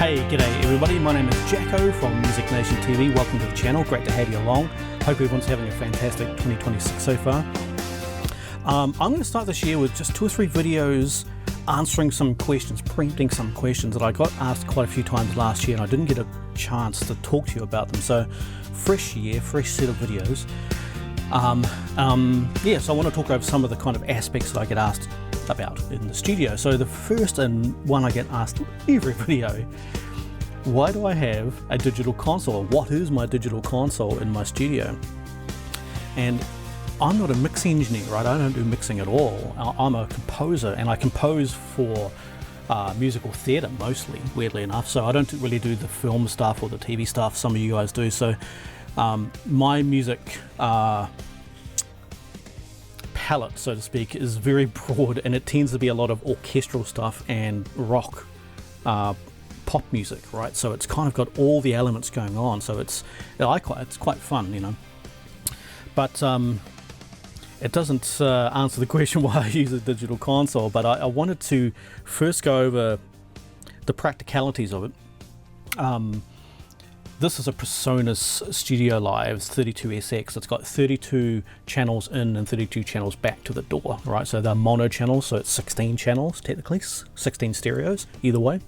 Hey, g'day everybody, my name is Jacko from Music Nation TV. Welcome to the channel, great to have you along. Hope everyone's having a fantastic 2026 so far. I'm going to start this year with just 2 or 3 videos answering some questions, preempting some questions that I got asked quite a few times last year and I didn't get a chance to talk to you about them. So, fresh year, fresh set of videos. So I want to talk over some of the kind of aspects that I get asked about in the studio. So the first and one I get asked every video, why do I have a digital console? What is my digital console in my studio? And I'm not a mixing engineer, right? I don't do mixing at all. I'm a composer and I compose for musical theatre mostly, weirdly enough. So I don't really do the film stuff or the TV stuff some of you guys do. So my music palette, so to speak, is very broad and it tends to be a lot of orchestral stuff and rock pop music, right? So it's kind of got all the elements going on, so it's quite fun, you know. But it doesn't answer the question why I use a digital console, but I wanted to first go over the practicalities of it. This is a PreSonus StudioLive 32SX. It's got 32 channels in and 32 channels back to the door, right? So they're mono channels, so it's 16 channels technically, 16 stereos either way.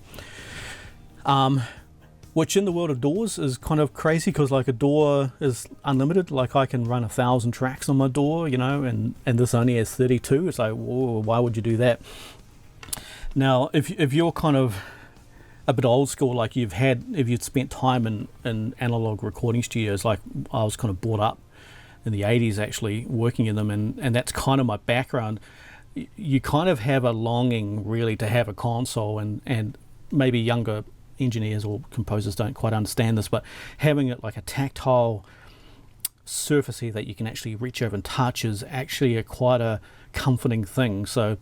Which in the world of DAWs is kind of crazy because like a DAW is unlimited. Like I can run 1,000 tracks on my DAW, you know, and this only has 32. It's like, whoa, why would you do that? Now, if you're kind of a bit old school, like if you'd spent time in analog recording studios, like I was kind of brought up in the 80s actually working in them, and that's kind of my background. You kind of have a longing really to have a console, and maybe younger engineers or composers don't quite understand this, but having it like a tactile surfacey that you can actually reach over and touch is actually quite a comforting thing. So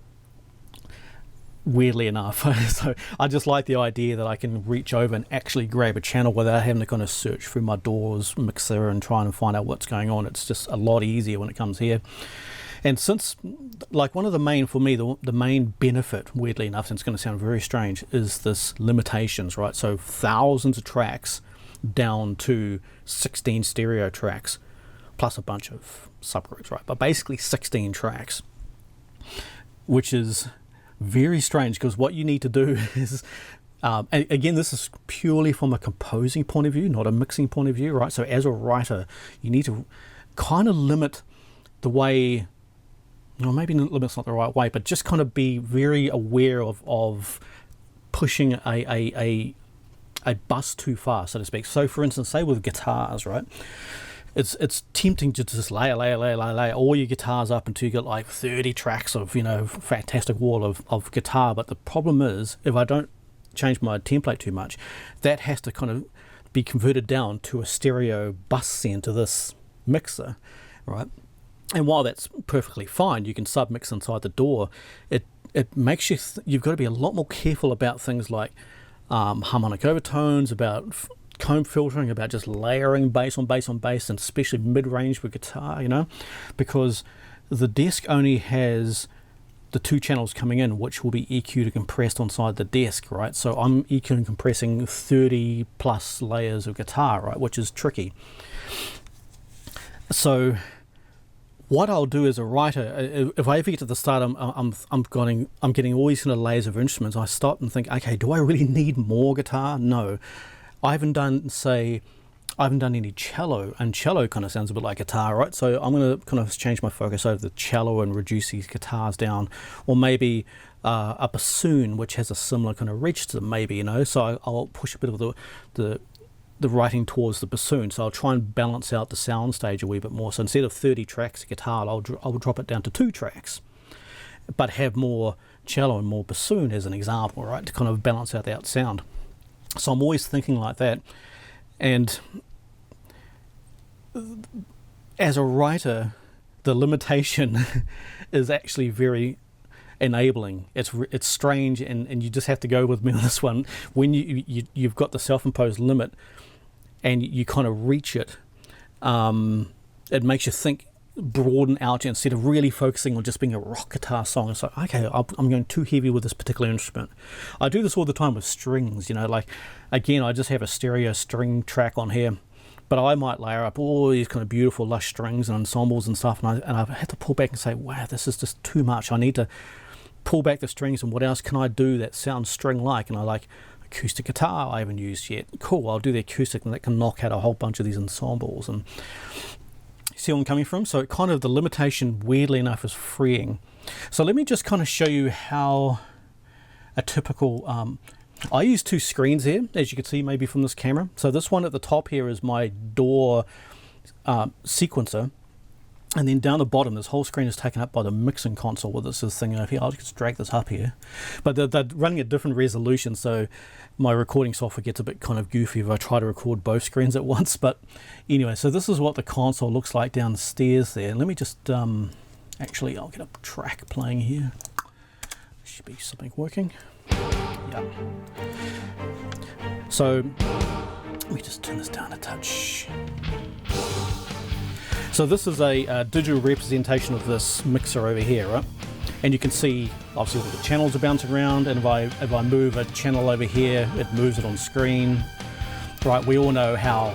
weirdly enough, so I just like the idea that I can reach over and actually grab a channel without having to kind of search through my DAW's mixer and trying to find out what's going on. It's just a lot easier when it comes here. And since, like, one of the main, for me, the main benefit, weirdly enough, and it's going to sound very strange, is this limitations, right? So thousands of tracks down to 16 stereo tracks, plus a bunch of subgroups, right? But basically 16 tracks, which is very strange because what you need to do is, again, this is purely from a composing point of view, not a mixing point of view, right? So as a writer, you need to kind of limit the way, or maybe limit's not the right way, but just kind of be very aware of pushing a bus too far, so to speak. So for instance, say with guitars, right? It's tempting to just lay all your guitars up until you get like 30 tracks of, you know, fantastic wall of guitar. But the problem is, if I don't change my template too much, that has to kind of be converted down to a stereo bus send to this mixer, right? And while that's perfectly fine, you can submix inside the DAW. It makes you you've got to be a lot more careful about things like harmonic overtones, about comb filtering, about just layering bass on bass on bass, and especially mid-range with guitar, you know, because the desk only has the 2 channels coming in, which will be EQ'd and compressed inside the desk, right? So I'm EQ'ing and compressing 30 plus layers of guitar, right, which is tricky. So what I'll do as a writer, if I ever get to the start, I'm getting all these kind of layers of instruments. I stop and think, okay, do I really need more guitar? No. I haven't done any cello, and cello kind of sounds a bit like guitar, right? So I'm going to kind of change my focus over the cello and reduce these guitars down, or maybe a bassoon, which has a similar kind of reach to them, maybe, you know. So I'll push a bit of the writing towards the bassoon. So I'll try and balance out the sound stage a wee bit more. So instead of 30 tracks of guitar, I'll drop it down to 2 tracks, but have more cello and more bassoon as an example, right, to kind of balance out the sound. So I'm always thinking like that. And as a writer, the limitation is actually very enabling. It's strange, and you just have to go with me on this one. When you've got the self-imposed limit and you kind of reach it, it makes you think broaden out instead of really focusing on just being a rock guitar song. It's like, okay, I'm going too heavy with this particular instrument. I do this all the time with strings, you know, like, again, I just have a stereo string track on here, but I might layer up all these kind of beautiful lush strings and ensembles and stuff, and I have to pull back and say, wow, this is just too much. I need to pull back the strings, and what else can I do that sounds string-like? And I like acoustic guitar I haven't used yet. Cool, I'll do the acoustic, and that can knock out a whole bunch of these ensembles. And see where I'm coming from? So kind of the limitation, weirdly enough, is freeing. So let me just kind of show you how a typical, I use two screens here, as you can see maybe from this camera. So this one at the top here is my DAW sequencer. And then down the bottom, this whole screen is taken up by the mixing console with this thing over here. I'll just drag this up here. But they're running at different resolutions, so my recording software gets a bit kind of goofy if I try to record both screens at once. But anyway, so this is what the console looks like downstairs there. And let me just, actually, I'll get a track playing here. Should be something working. Yeah. So let me just turn this down a touch. So this is a digital representation of this mixer over here, right? And you can see obviously all the channels are bouncing around, and if I move a channel over here, it moves it on screen, right? We all know how,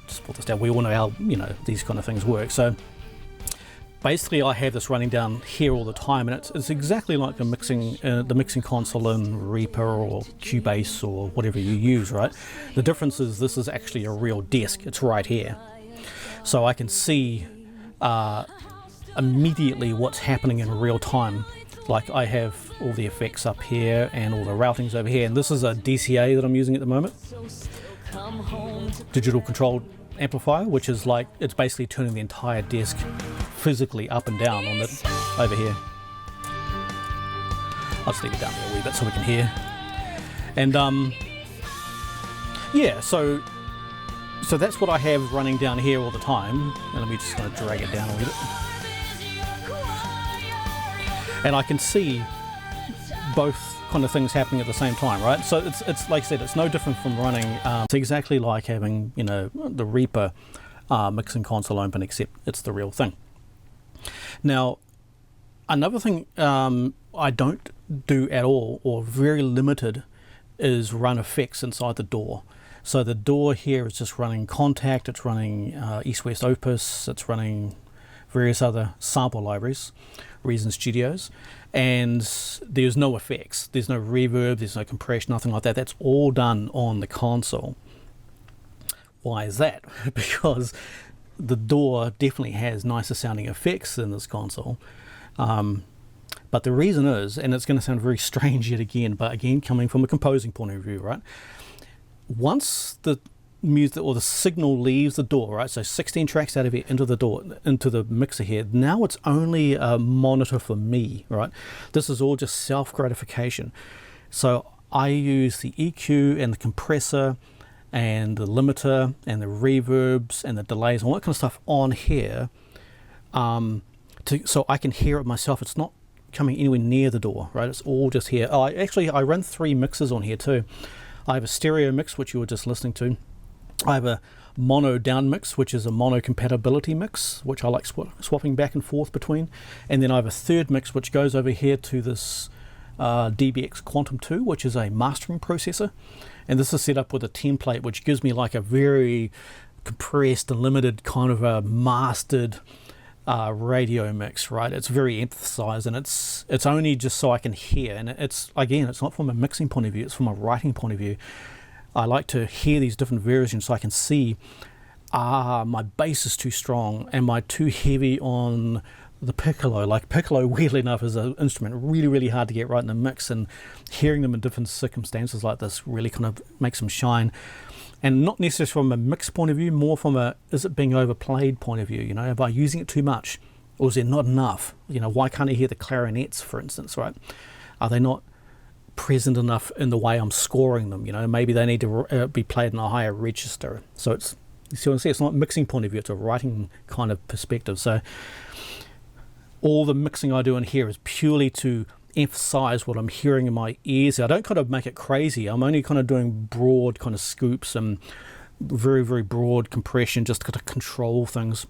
just put this down, we all know how, you know, these kind of things work. So basically I have this running down here all the time, and it's exactly like the mixing console in Reaper or Cubase or whatever you use, right? The difference is this is actually a real desk. It's right here. So I can see immediately what's happening in real time. Like I have all the effects up here and all the routings over here. And this is a DCA that I'm using at the moment. Digital controlled amplifier, which is like, it's basically turning the entire desk physically up and down on it over here. I'll just leave it down there a wee bit so we can hear. And yeah, so that's what I have running down here all the time. And let me just kind of drag it down a little bit. And I can see both kind of things happening at the same time, right? So it's like I said, it's no different from running. It's exactly like having, you know, the Reaper mixing console open, except it's the real thing. Now, another thing I don't do at all, or very limited, is run effects inside the DAW. So the DAW here is just running Contact, it's running East West Opus, it's running various other sample libraries, Reason Studios, and there's no effects, there's no reverb, there's no compression, nothing like that. That's all done on the console. Why is that? Because the DAW definitely has nicer sounding effects than this console. But the reason is, and it's going to sound very strange yet again, but again coming from a composing point of view, right? Once the music or the signal leaves the DAW, right, so 16 tracks out of it into the DAW, into the mixer here, now it's only a monitor for me, right? This is all just self-gratification. So I use the EQ and the compressor and the limiter and the reverbs and the delays, all that kind of stuff on here, so I can hear it myself. It's not coming anywhere near the DAW, right? It's all just here. Oh, I run 3 mixers on here too. I have a stereo mix, which you were just listening to. I have a mono down mix, which is a mono compatibility mix, which I like swapping back and forth between. And then I have a third mix, which goes over here to this DBX Quantum 2, which is a mastering processor. And this is set up with a template, which gives me like a very compressed and limited kind of a mastered radio mix, right? It's very emphasized, and it's only just so I can hear. And it's, again, it's not from a mixing point of view, it's from a writing point of view. I like to hear these different versions so I can see, my bass is too strong, am I too heavy on the piccolo? Like piccolo, weirdly enough, is an instrument really, really hard to get right in the mix, and hearing them in different circumstances like this really kind of makes them shine. And not necessarily from a mix point of view, more from a, is it being overplayed point of view? You know, am I using it too much, or is there not enough? You know, why can't I hear the clarinets, for instance, right? Are they not present enough in the way I'm scoring them? You know, maybe they need to be played in a higher register. So it's, you see what I'm saying? It's not a mixing point of view, it's a writing kind of perspective. So all the mixing I do in here is purely to emphasize what I'm hearing in my ears. I don't kind of make it crazy. I'm only kind of doing broad kind of scoops and very, very broad compression, just to control things.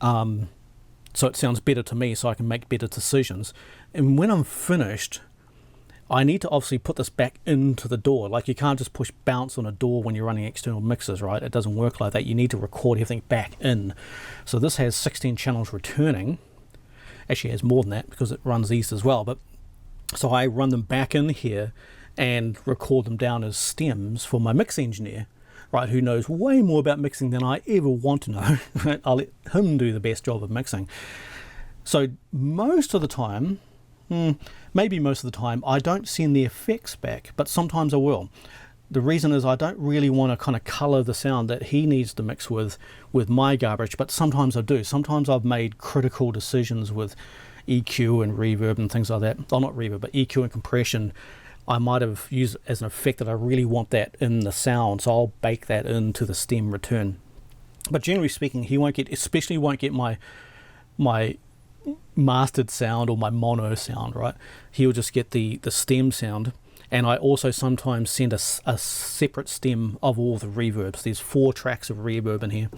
So it sounds better to me, so I can make better decisions. And when I'm finished, I need to obviously put this back into the DAW. Like, you can't just push bounce on a DAW when you're running external mixers, right? It doesn't work like that. You need to record everything back in. So this has 16 channels returning. Actually, it has more than that because it runs these as well. But so I run them back in here and record them down as stems for my mix engineer, right, who knows way more about mixing than I ever want to know. Right? I'll let him do the best job of mixing. So most of the time, maybe most of the time, I don't send the effects back, but sometimes I will. The reason is I don't really want to kind of color the sound that he needs to mix with my garbage, but sometimes I do. Sometimes I've made critical decisions with EQ and reverb and things like that. Well, not reverb, but EQ and compression. I might have used as an effect that I really want that in the sound, so I'll bake that into the stem return. But generally speaking, he won't get, especially won't get my mastered sound or my mono sound, right? He'll just get the stem sound. And I also sometimes send a separate stem of all the reverbs. There's 4 tracks of reverb in here.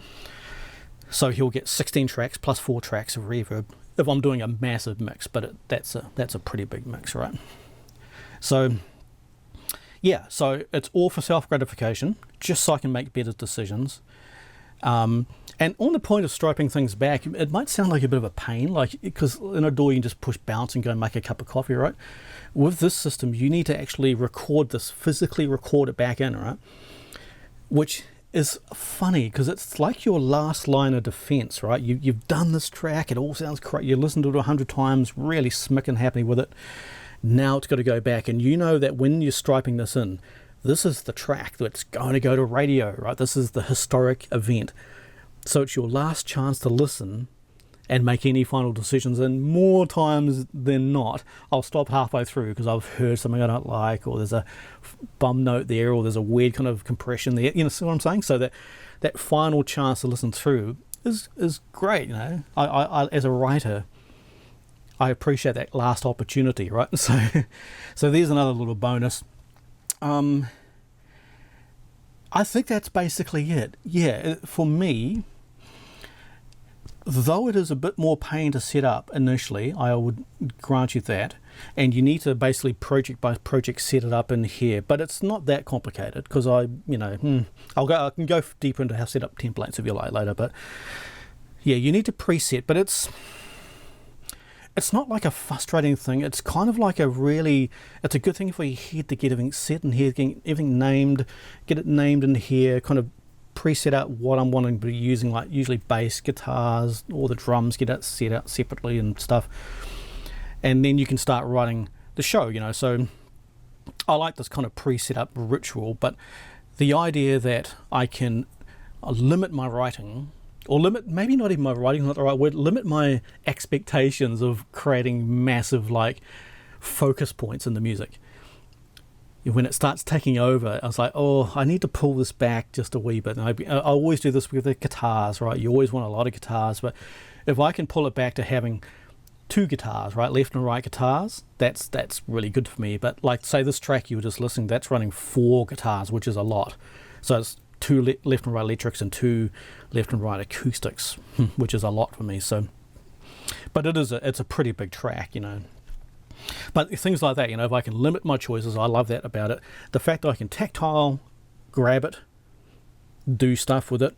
So he'll get 16 tracks plus 4 tracks of reverb if I'm doing a massive mix, but that's a pretty big mix, right? So yeah, so it's all for self-gratification, just so I can make better decisions. And on the point of striping things back, it might sound like a bit of a pain, like, because in a DAW you can just push bounce and go make a cup of coffee, right? With this system, you need to actually record this, physically record it back in, right? Which is funny, because it's like your last line of defense, right? You've done this track, it all sounds great, you listened to it 100 times, really smicking happy with it. Now it's got to go back, and you know that when you're striping this in, this is the track that's going to go to radio, right? This is the historic event. So it's your last chance to listen and make any final decisions, and more times than not, I'll stop halfway through because I've heard something I don't like, or there's a bum note there, or there's a weird kind of compression there, you know, see what I'm saying? So that final chance to listen through is great, you know. I as a writer, I appreciate that last opportunity, right? So there's another little bonus. I think that's basically it. Yeah, for me, though it is a bit more pain to set up initially, I would grant you that, and you need to basically project by project set it up in here, but it's not that complicated, because I can go deeper into how to set up templates if you like later, but yeah, you need to preset, but it's not like a frustrating thing. It's kind of like it's a good thing for your head to get everything set in here, getting everything named, get it named in here, kind of preset out what I'm wanting to be using, like usually bass, guitars, all the drums, get it set out separately and stuff. And then you can start writing the show, you know. So I like this kind of preset up ritual, but the idea that I can limit my writing, or limit, maybe not even my writing, not the right word, limit my expectations of creating massive, like, focus points in the music. When it starts taking over, I was like, oh, I need to pull this back just a wee bit. And I always do this with the guitars, right? You always want a lot of guitars, but if I can pull it back to having 2 guitars, right, left and right guitars, that's really good for me. But like, say this track you were just listening, that's running 4 guitars, which is a lot. So it's 2 left and right electrics and 2 left and right acoustics, which is a lot for me. So, but it's a pretty big track, you know. But things like that, you know, if I can limit my choices, I love that about it. The fact that I can tactile grab it, do stuff with it,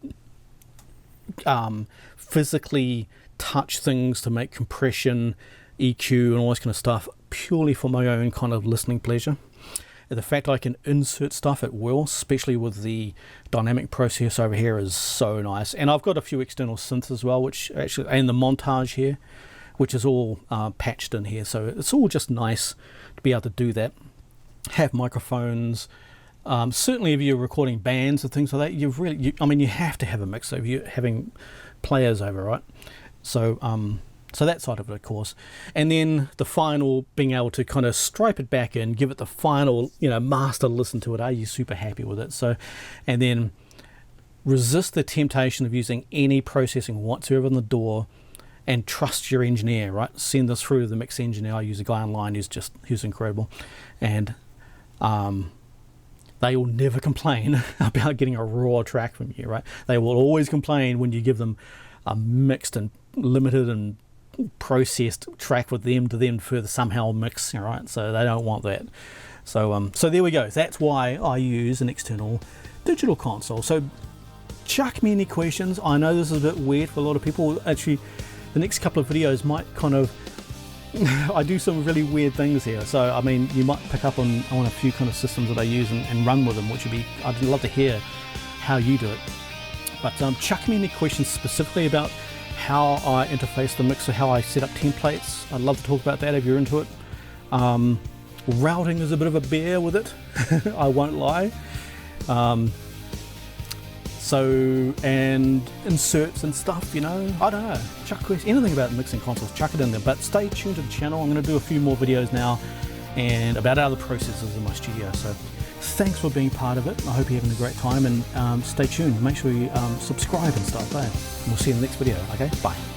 physically touch things to make compression, EQ and all this kind of stuff, purely for my own kind of listening pleasure. The fact I can insert stuff at will, especially with the dynamic process over here, is so nice. And I've got a few external synths as well, which actually, and the montage here, which is all patched in here. So it's all just nice to be able to do that. Have microphones. Certainly if you're recording bands and things like that, you have to have a mixer if you're having players over, right? So that side of it, of course. And then the final, being able to kind of stripe it back in, give it the final, you know, master listen to it. Are you super happy with it? So, and then resist the temptation of using any processing whatsoever in the DAW, and trust your engineer, right? Send this through to the mix engineer. I use a guy online who's incredible, and they will never complain about getting a raw track from you, right? They will always complain when you give them mixed and limited and processed track with them to then further somehow mix. All right, so they don't want that. So so there we go. That's why I use an external digital console. So chuck me any questions. I know this is a bit weird for a lot of people. Actually, the next couple of videos might kind of I do some really weird things here. So I mean, you might pick up on a few kind of systems that I use and run with them, which would be, I'd love to hear how you do it. But chuck me any questions specifically about how I interface the mixer, how I set up templates. I'd love to talk about that if you're into it. Routing is a bit of a bear with it, I won't lie. So, and inserts and stuff, you know, I don't know, chuck questions, anything about mixing consoles, chuck it in there. But stay tuned to the channel. I'm going to do a few more videos now and about other processes in my studio. So thanks for being part of it. I hope you're having a great time, and stay tuned. Make sure you subscribe and stuff. We'll see you in the next video. Okay, bye.